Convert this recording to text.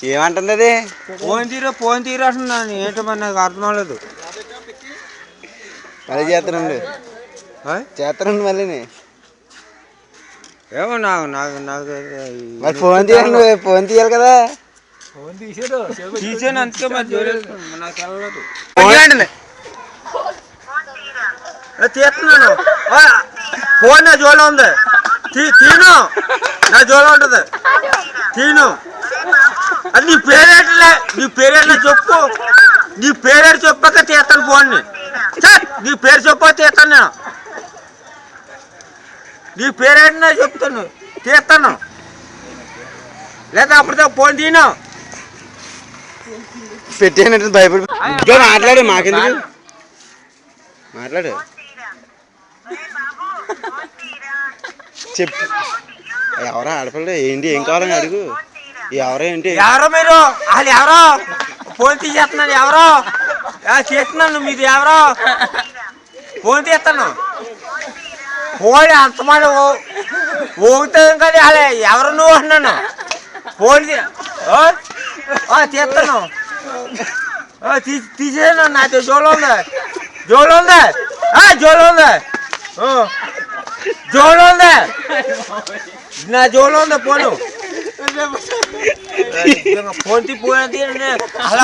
ఏమంటుంది అది? ఫోన్ తీరు అంటున్నాను. ఏంటో మరి నాకు అర్థం అవ్వలేదు. మళ్ళీ చేస్తానండి మళ్ళీ ఏమో నాకు నాకు నాకు మరి ఫోన్ తీయాలి, నువ్వు ఫోన్ తీయాలి కదా. తీసాను అందుకే మరి నాకు వెళ్ళలేదు. తీస్తున్నాను. ఫోన్ నా జోలో ఉంది. తీను, నా జోలో ఉంటుంది. తీను. అది నీ పేరేట్లే, నీ పేరేట్లే చెప్పు. నీ పేరేడు చెప్పాక తీస్తాను ఫోన్ని. నీ పేరు చెప్పక తీస్తాను నేను. నీ పేరేంటి చెప్తాను, తీస్తాను. లేదా అప్పటితో ఫోన్ తీను. పెట్టేనంటే భయపడి మాట్లాడు, మాకెందుకు మాట్లాడు. చెప్పు ఎవరో ఆడపిల్ల ఏంటి, ఏం కావాలని అడుగు. ఎవరో ఏంటి, ఎవరో మీరు, వాళ్ళు ఎవరో ఫోన్ తీసేస్తున్నాను. ఎవరో చేస్తున్నాను, మీది ఎవరో ఫోన్ తీస్తాను. ఫోన్ అంతమంది ఊగుతాం కదా. అలా ఎవరు నువ్వు అన్నాను. ఫోన్ తీస్తాను. తీసేసాను. నాతో జోలో ఉంది, జోలో ఉంది, జోలో ఉంది, జోలో ఉంది, నా జోలో ఉంది ఫోను. ఫోన్ తీ, ఫోన్ అలా